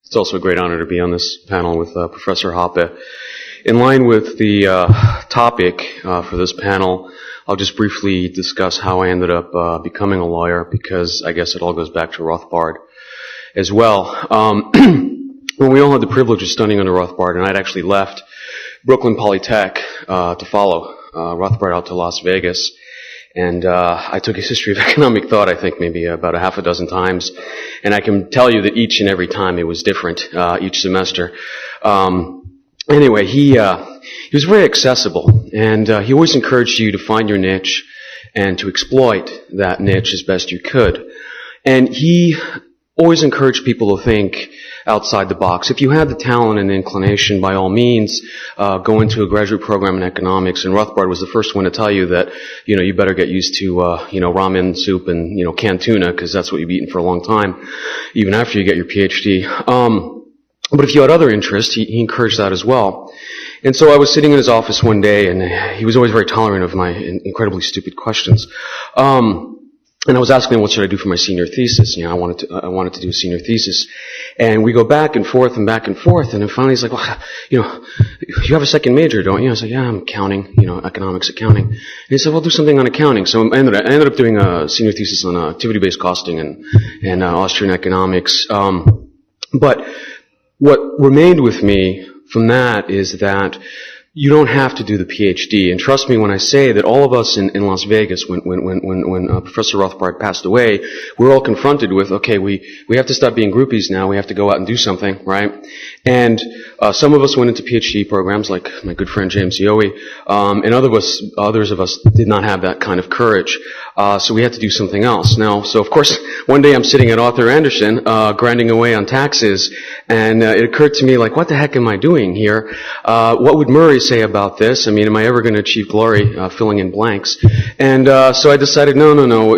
It's also a great honor to be on this panel with Professor Hoppe. In line with the topic for this panel, I'll just briefly discuss how I ended up becoming a lawyer, because I guess it all goes back to Rothbard as well. Well, we all had the privilege of studying under Rothbard, and I'd actually left Brooklyn Polytech to follow Rothbard out to Las Vegas. And I took his history of economic thought, I think, maybe about a half a dozen times. And I can tell you that each and every time it was different, each semester. Anyway, he was very accessible, and he always encouraged you to find your niche and to exploit that niche as best you could. And he always encouraged people to think outside the box. If you had the talent and inclination, by all means, go into a graduate program in economics. And Rothbard was the first one to tell you that, you better get used to, ramen soup and, canned tuna, because that's what you've eaten for a long time, even after you get your PhD. But if you had other interests, he encouraged that as well. And so I was sitting in his office one day, and he was always very tolerant of my incredibly stupid questions. And I was asking him, what should I do for my senior thesis? I wanted to do a senior thesis. And we go back and forth, and then finally he's like, well, you have a second major, don't you? I said, yeah, I'm accounting, economics, accounting. And he said, well, do something on accounting. So I ended up doing a senior thesis on activity-based costing and Austrian Economics. But what remained with me from that is that you don't have to do the PhD. And trust me when I say that all of us in Las Vegas, when Professor Rothbard passed away, we're all confronted with, okay, we have to stop being groupies now. We have to go out and do something, right? And some of us went into PhD programs, like my good friend James Yowie, and others of us did not have that kind of courage. So we had to do something else. Now, so of course, one day I'm sitting at Arthur Andersen, grinding away on taxes, and it occurred to me, like, what the heck am I doing here? What would Murray say about this? I mean, am I ever going to achieve glory filling in blanks? And so I decided, no.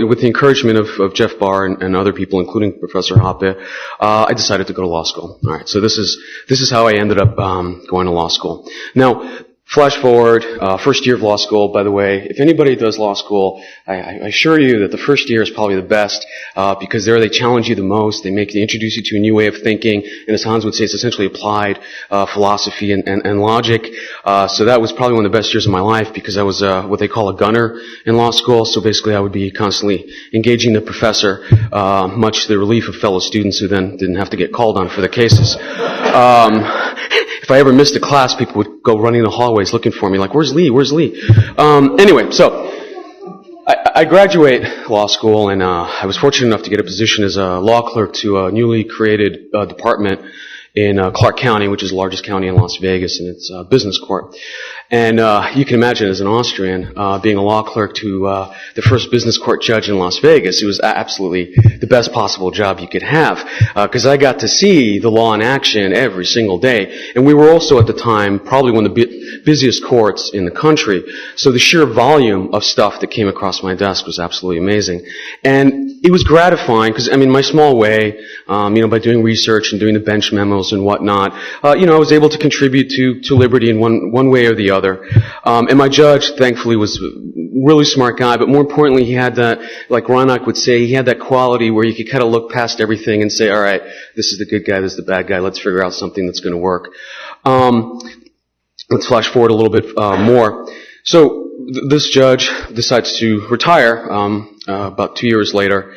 With the encouragement of Jeff Barr and other people, including Professor Hoppe, I decided to go to law school. All right, so this is how I ended up going to law school. Now, flash forward, first year of law school, by the way. If anybody does law school, I assure you that the first year is probably the best, because there they challenge you the most. They introduce you to a new way of thinking, and as Hans would say, it's essentially applied philosophy and logic. So that was probably one of the best years of my life, because I was what they call a gunner in law school. So basically I would be constantly engaging the professor, much to the relief of fellow students who then didn't have to get called on for the cases. If I ever missed a class, people would go running the hallways looking for me, like, where's Lee? Anyway, so I graduate law school, and I was fortunate enough to get a position as a law clerk to a newly created department in Clark County, which is the largest county in Las Vegas, and it's business court. And you can imagine, as an Austrian, being a law clerk to the first business court judge in Las Vegas, it was absolutely the best possible job you could have, because I got to see the law in action every single day. And we were also, at the time, probably one of the busiest courts in the country. So the sheer volume of stuff that came across my desk was absolutely amazing. And it was gratifying, because, my small way, by doing research and doing the bench memos and whatnot, I was able to contribute to liberty in one way or the other. And my judge, thankfully, was a really smart guy, but more importantly, he had that, like Ronak would say, he had that quality where you could kind of look past everything and say, all right, this is the good guy, this is the bad guy, let's figure out something that's going to work. Let's flash forward a little bit more. So this judge decides to retire about 2 years later,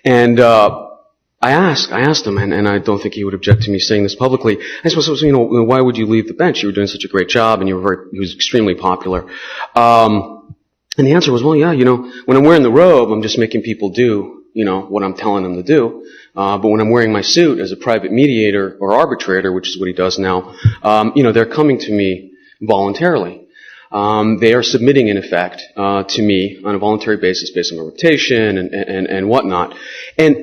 and I asked him, and I don't think he would object to me saying this publicly. I suppose, why would you leave the bench? You were doing such a great job, and he was extremely popular. And the answer was, well, yeah, when I'm wearing the robe, I'm just making people do, what I'm telling them to do. But when I'm wearing my suit as a private mediator or arbitrator, which is what he does now, they're coming to me voluntarily. They are submitting, in effect, to me on a voluntary basis based on my reputation and whatnot. And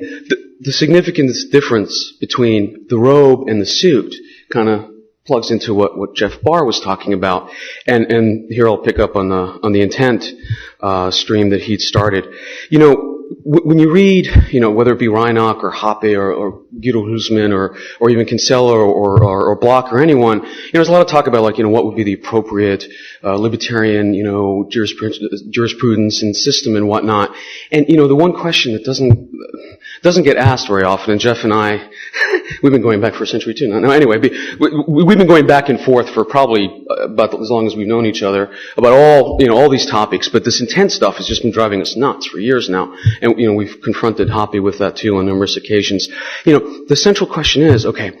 the significant difference between the robe and the suit kind of plugs into what Jeff Barr was talking about. And here I'll pick up on the intent stream that he'd started. When you read, whether it be Reinach or Hoppe or Guido Husmann or even Kinsella or Bloch or anyone, there's a lot of talk about, like, what would be the appropriate libertarian, jurisprudence and system and whatnot. And, the one question that doesn't get asked very often, and Jeff and I we've been going back for a century too. No, anyway, we've been going back and forth for probably about as long as we've known each other about all these topics. But this intent stuff has just been driving us nuts for years now, and we've confronted Hoppe with that too on numerous occasions. The central question is, okay,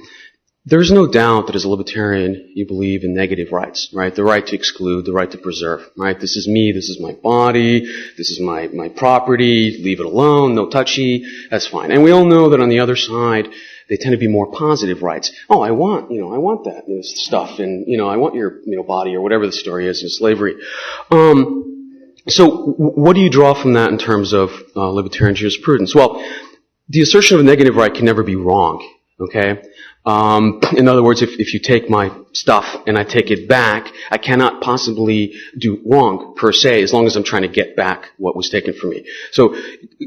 there's no doubt that as a libertarian, you believe in negative rights, right? The right to exclude, the right to preserve, right? This is me, this is my body, this is my property, leave it alone, no touchy, that's fine. And we all know that on the other side, they tend to be more positive rights. Oh, I want that stuff, and, I want your, body, or whatever the story is in slavery. So what do you draw from that in terms of libertarian jurisprudence? Well, the assertion of a negative right can never be wrong, okay? In other words, if you take my stuff and I take it back, I cannot possibly do wrong per se, as long as I'm trying to get back what was taken from me. So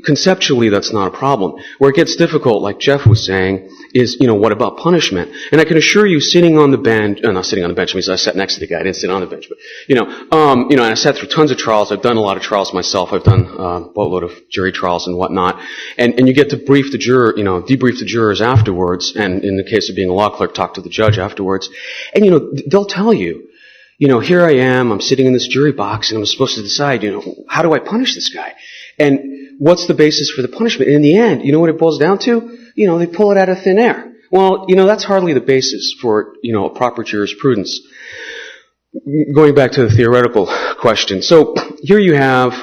conceptually, that's not a problem. Where it gets difficult, like Jeff was saying, is, what about punishment? And I can assure you, sitting on the bench, not sitting on the bench, means I sat next to the guy, I didn't sit on the bench, but, and I sat through tons of trials. I've done a lot of trials myself. I've done a boatload of jury trials and whatnot. And you get to brief the debrief the jurors afterwards, and in the case of being a law clerk, talk to the judge afterwards. And, they'll tell you, here I am, I'm sitting in this jury box, and I'm supposed to decide, how do I punish this guy? And what's the basis for the punishment? And in the end, you know what it boils down to? They pull it out of thin air. Well, that's hardly the basis for, a proper jurisprudence. Going back to the theoretical question. So here you have,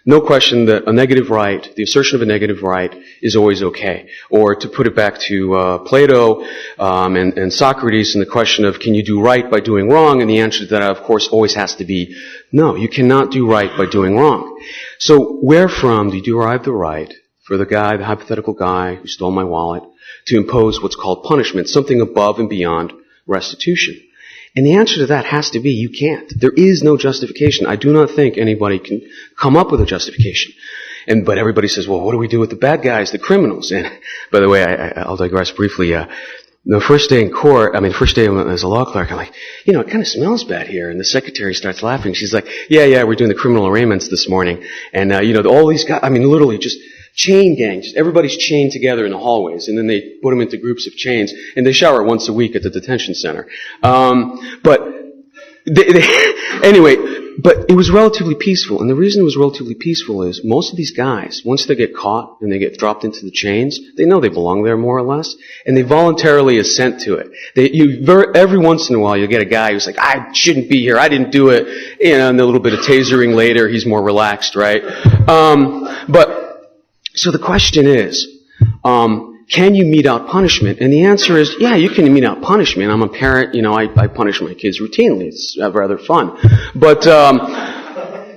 no question that a negative right, the assertion of a negative right, is always okay. Or to put it back to Plato and Socrates, and the question of, can you do right by doing wrong? And the answer to that, of course, always has to be, no, you cannot do right by doing wrong. So where from do you derive the right for the hypothetical guy who stole my wallet, to impose what's called punishment, something above and beyond restitution? And the answer to that has to be, you can't. There is no justification. I do not think anybody can come up with a justification. But everybody says, well, what do we do with the bad guys, the criminals? And by the way, I'll digress briefly. The first day in court, first day as a law clerk, I'm like, it kind of smells bad here. And the secretary starts laughing. She's like, yeah, we're doing the criminal arraignments this morning. And, all these guys, literally just chain gangs. Everybody's chained together in the hallways, and then they put them into groups of chains, and they shower once a week at the detention center. Anyway, but it was relatively peaceful, and the reason it was relatively peaceful is most of these guys, once they get caught and they get dropped into the chains, they know they belong there more or less, and they voluntarily assent to it. Every once in a while, you'll get a guy who's like, I shouldn't be here, I didn't do it, and a little bit of tasering later, he's more relaxed, right? So the question is, can you mete out punishment? And the answer is, yeah, you can mete out punishment. I'm a parent, I punish my kids routinely. It's rather fun. But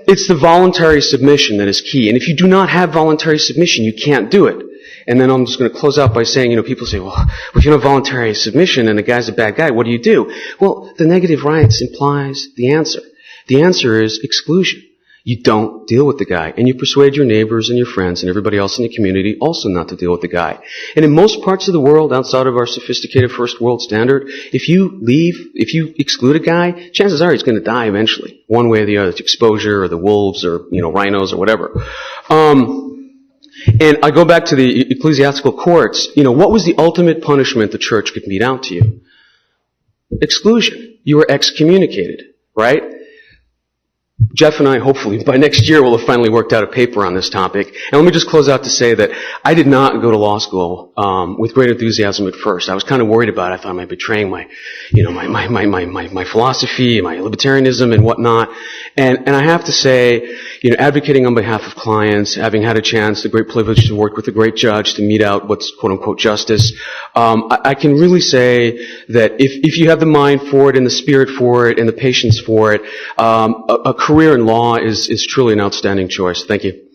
it's the voluntary submission that is key. And if you do not have voluntary submission, you can't do it. And then I'm just going to close out by saying, people say, well, if you don't have voluntary submission and the guy's a bad guy, what do you do? Well, the negative rights implies the answer. The answer is exclusion. You don't deal with the guy, and you persuade your neighbors and your friends and everybody else in the community also not to deal with the guy. And in most parts of the world, outside of our sophisticated first world standard, if you exclude a guy, chances are he's going to die eventually, one way or the other. It's exposure, or the wolves, or rhinos, or whatever. And I go back to the ecclesiastical courts. What was the ultimate punishment the church could mete out to you? Exclusion. You were excommunicated, right? Jeff and I, hopefully, by next year, will have finally worked out a paper on this topic. And let me just close out to say that I did not go to law school with great enthusiasm at first. I was kind of worried about it. I thought I might be betraying my philosophy, my libertarianism and whatnot. And I have to say, advocating on behalf of clients, having had a chance, the great privilege to work with a great judge to mete out what's quote-unquote justice, I can really say that if you have the mind for it and the spirit for it and the patience for it, a career in law is truly an outstanding choice. Thank you.